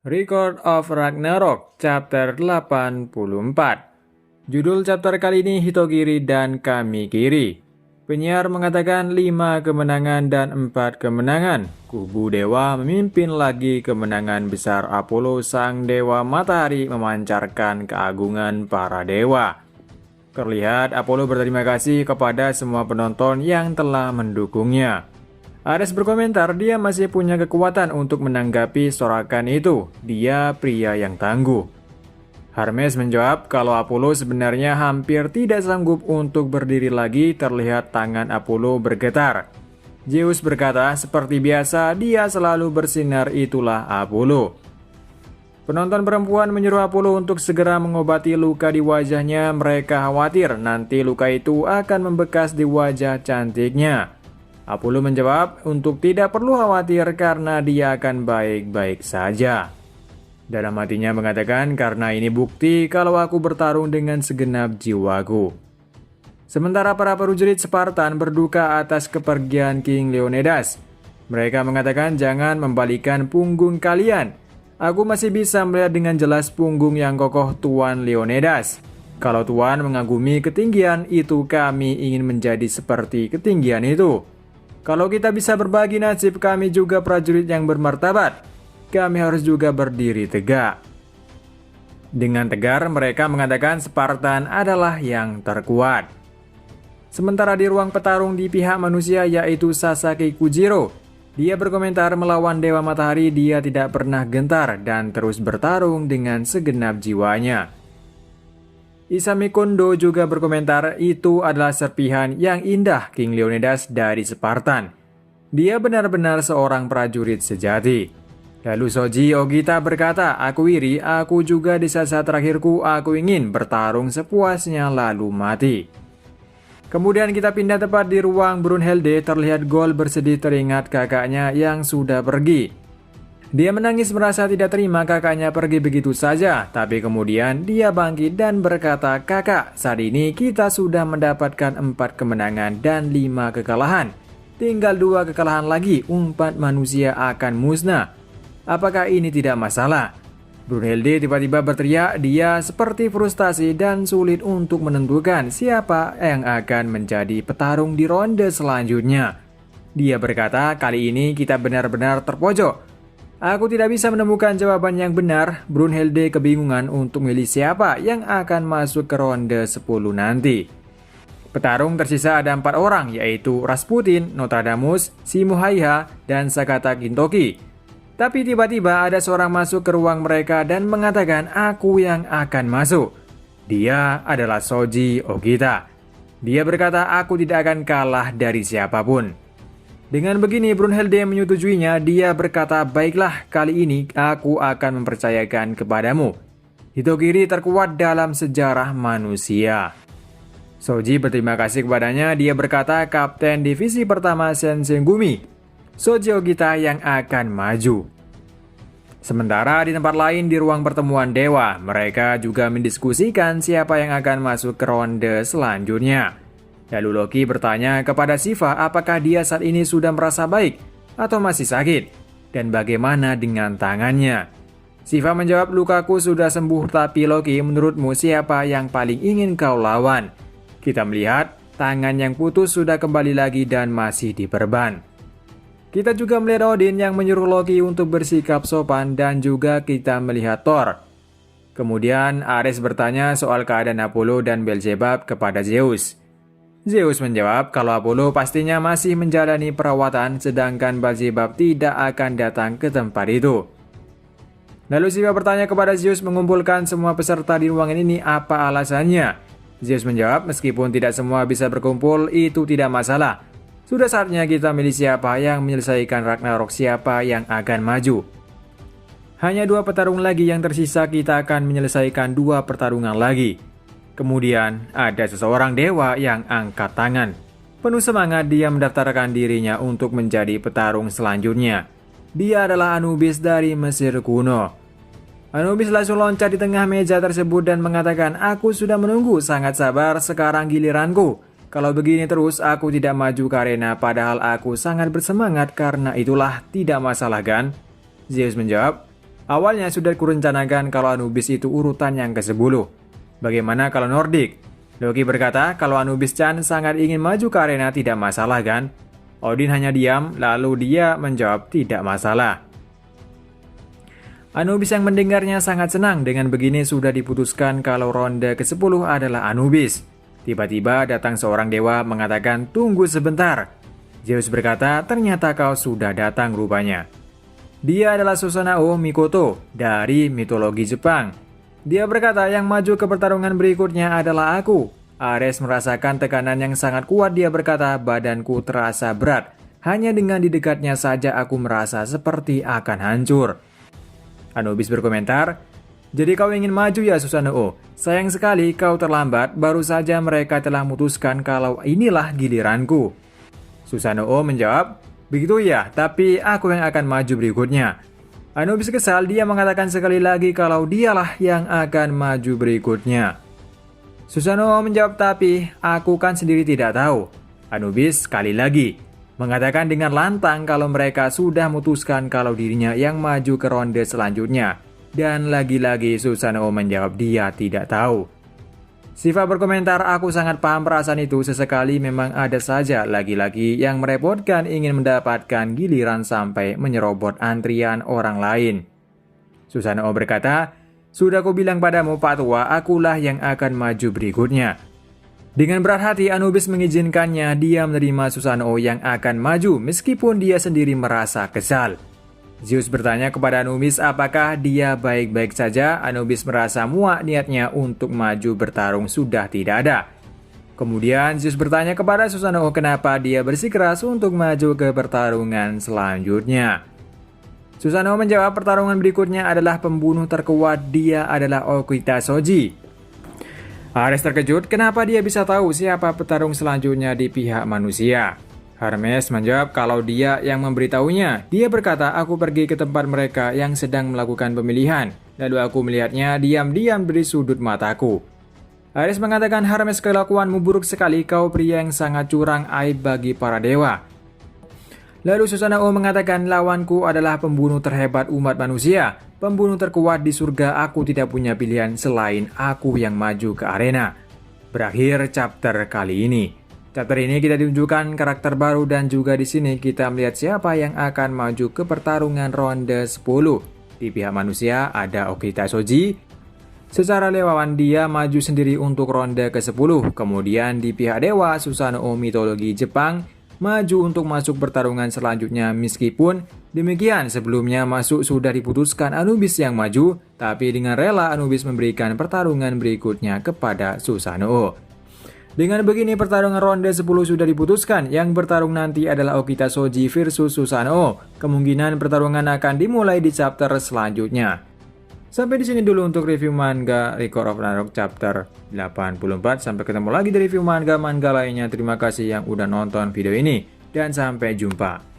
Record of Ragnarok, chapter 84. Judul chapter kali ini Hitokiri dan Kamikiri. Penyiar mengatakan 5 kemenangan dan 4 kemenangan. Kubu dewa memimpin lagi kemenangan besar Apollo sang dewa matahari memancarkan keagungan para dewa. Terlihat Apollo berterima kasih kepada semua penonton yang telah mendukungnya. Ares berkomentar dia masih punya kekuatan untuk menanggapi sorakan itu. Dia pria yang tangguh. Hermes menjawab kalau Apollo sebenarnya hampir tidak sanggup untuk berdiri lagi. Terlihat tangan Apollo bergetar. Zeus berkata seperti biasa dia selalu bersinar, itulah Apollo. Penonton perempuan menyuruh Apollo untuk segera mengobati luka di wajahnya. Mereka khawatir nanti luka itu akan membekas di wajah cantiknya. Apollo menjawab untuk tidak perlu khawatir karena dia akan baik-baik saja. Dalam hatinya mengatakan karena ini bukti kalau aku bertarung dengan segenap jiwaku. Sementara para prajurit Spartan berduka atas kepergian King Leonidas. Mereka mengatakan jangan membalikan punggung kalian. Aku masih bisa melihat dengan jelas punggung yang kokoh Tuan Leonidas. Kalau Tuan mengagumi ketinggian itu, kami ingin menjadi seperti ketinggian itu. Kalau kita bisa berbagi nasib, kami juga prajurit yang bermartabat. Kami harus juga berdiri tegak. Dengan tegar mereka mengatakan Spartan adalah yang terkuat. Sementara di ruang petarung di pihak manusia yaitu Sasaki Kujiro. Dia berkomentar melawan Dewa Matahari dia tidak pernah gentar dan terus bertarung dengan segenap jiwanya. Isami Kondo juga berkomentar itu adalah serpihan yang indah King Leonidas dari Spartan. Dia benar-benar seorang prajurit sejati. Lalu Shoji Ogita berkata, aku iri, aku juga di saat-saat terakhirku aku ingin bertarung sepuasnya lalu mati. Kemudian kita pindah tepat di ruang Brunhilde. Terlihat Gol bersedih teringat kakaknya yang sudah pergi. Dia menangis merasa tidak terima kakaknya pergi begitu saja. Tapi kemudian dia bangkit dan berkata, kakak, saat ini kita sudah mendapatkan 4 kemenangan dan 5 kekalahan. Tinggal 2 kekalahan lagi, 4 manusia akan musnah. Apakah ini tidak masalah? Brunhilde tiba-tiba berteriak, dia seperti frustasi dan sulit untuk menentukan siapa yang akan menjadi petarung di ronde selanjutnya. Dia berkata, kali ini kita benar-benar terpojok. Aku tidak bisa menemukan jawaban yang benar. Brunhilde kebingungan untuk memilih siapa yang akan masuk ke ronde 10 nanti. Petarung tersisa ada 4 orang yaitu Rasputin, Nostradamus, Shimohaiha, dan Sakata Gintoki. Tapi tiba-tiba ada seorang masuk ke ruang mereka dan mengatakan aku yang akan masuk. Dia adalah Shoji Ogita. Dia berkata aku tidak akan kalah dari siapapun. Dengan begini Brunhilde menyetujuinya. Dia berkata, baiklah kali ini aku akan mempercayakan kepadamu. Hitokiri terkuat dalam sejarah manusia. Shoji berterima kasih kepadanya. Dia berkata kapten divisi pertama Sensengumi, Shoji Ogita yang akan maju. Sementara di tempat lain di ruang pertemuan dewa, mereka juga mendiskusikan siapa yang akan masuk ke ronde selanjutnya. Lalu Loki bertanya kepada Shiva apakah dia saat ini sudah merasa baik atau masih sakit dan bagaimana dengan tangannya. Shiva menjawab lukaku sudah sembuh, tapi Loki menurutmu siapa yang paling ingin kau lawan? Kita melihat tangan yang putus sudah kembali lagi dan masih diperban. Kita juga melihat Odin yang menyuruh Loki untuk bersikap sopan dan juga kita melihat Thor. Kemudian Ares bertanya soal keadaan Apollo dan Beelzebub kepada Zeus. Zeus menjawab kalau Apollo pastinya masih menjalani perawatan sedangkan Beelzebub tidak akan datang ke tempat itu. Lalu Shiva bertanya kepada Zeus mengumpulkan semua peserta di ruangan ini apa alasannya. Zeus menjawab meskipun tidak semua bisa berkumpul itu tidak masalah. Sudah saatnya kita milih siapa yang menyelesaikan Ragnarok, siapa yang akan maju. Hanya 2 petarung lagi yang tersisa, kita akan menyelesaikan 2 pertarungan lagi. Kemudian ada seseorang dewa yang angkat tangan. Penuh semangat dia mendaftarkan dirinya untuk menjadi petarung selanjutnya. Dia adalah Anubis dari Mesir kuno. Anubis langsung loncat di tengah meja tersebut dan mengatakan, aku sudah menunggu sangat sabar, sekarang giliranku. Kalau begini terus aku tidak maju ke arena padahal aku sangat bersemangat karena itulah tidak masalah kan? Zeus menjawab, Awalnya sudah kurencanakan kalau Anubis itu urutan yang ke-10. Bagaimana kalau Nordik? Loki berkata kalau Anubis-chan sangat ingin maju ke arena tidak masalah kan? Odin hanya diam, lalu dia menjawab tidak masalah. Anubis yang mendengarnya sangat senang dengan begini sudah diputuskan kalau ronde ke-10 adalah Anubis. Tiba-tiba datang seorang dewa mengatakan tunggu sebentar. Zeus berkata ternyata kau sudah datang rupanya. Dia adalah Susanoo Mikoto dari mitologi Jepang. Dia berkata yang maju ke pertarungan berikutnya adalah aku. Ares merasakan tekanan yang sangat kuat. Dia berkata badanku terasa berat. Hanya dengan di dekatnya saja aku merasa seperti akan hancur. Anubis berkomentar, jadi kau ingin maju ya Susanoo? Sayang sekali kau terlambat, baru saja mereka telah memutuskan kalau inilah giliranku. Susanoo menjawab, begitu ya, tapi aku yang akan maju berikutnya. Anubis kesal, dia mengatakan sekali lagi kalau dialah yang akan maju berikutnya. Susanoo menjawab, tapi aku kan sendiri tidak tahu. Anubis sekali lagi mengatakan dengan lantang kalau mereka sudah memutuskan kalau dirinya yang maju ke ronde selanjutnya. Dan lagi-lagi Susanoo menjawab dia tidak tahu. Shiva berkomentar, aku sangat paham perasaan itu, sesekali memang ada saja laki-laki yang merepotkan ingin mendapatkan giliran sampai menyerobot antrian orang lain. Susanoo berkata, sudah aku bilang padamu Pak Tua, akulah yang akan maju berikutnya. Dengan berat hati Anubis mengizinkannya, dia menerima Susanoo yang akan maju meskipun dia sendiri merasa kesal. Zeus bertanya kepada Anubis apakah dia baik-baik saja. Anubis merasa muak niatnya untuk maju bertarung sudah tidak ada. Kemudian Zeus bertanya kepada Susanoo kenapa dia bersikeras untuk maju ke pertarungan selanjutnya. Susanoo menjawab pertarungan berikutnya adalah pembunuh terkuat, dia adalah Okita Soji. Ares terkejut kenapa dia bisa tahu siapa petarung selanjutnya di pihak manusia. Hermes menjawab kalau dia yang memberitahunya. Dia berkata, aku pergi ke tempat mereka yang sedang melakukan pemilihan. Lalu aku melihatnya diam-diam dari sudut mataku. Ares mengatakan, Hermes kelakuanmu buruk sekali, kau pria yang sangat curang, aib bagi para dewa. Lalu Susanoo mengatakan, lawanku adalah pembunuh terhebat umat manusia. Pembunuh terkuat di surga, aku tidak punya pilihan selain aku yang maju ke arena. Berakhir chapter kali ini. Chapter ini kita ditunjukkan karakter baru dan juga di sini kita melihat siapa yang akan maju ke pertarungan ronde 10. Di pihak manusia ada Okita Soji. Secara lewawan dia maju sendiri untuk ronde ke-10. Kemudian di pihak dewa Susanoo mitologi Jepang maju untuk masuk pertarungan selanjutnya meskipun demikian sebelumnya masuk sudah diputuskan Anubis yang maju, tapi dengan rela Anubis memberikan pertarungan berikutnya kepada Susanoo. Dengan begini pertarungan ronde 10 sudah diputuskan, yang bertarung nanti adalah Okita Soji versus Susanoo. Kemungkinan pertarungan akan dimulai di chapter selanjutnya. Sampai di sini dulu untuk review manga Record of Ragnarok chapter 84. Sampai ketemu lagi di review manga lainnya. Terima kasih yang udah nonton video ini dan sampai jumpa.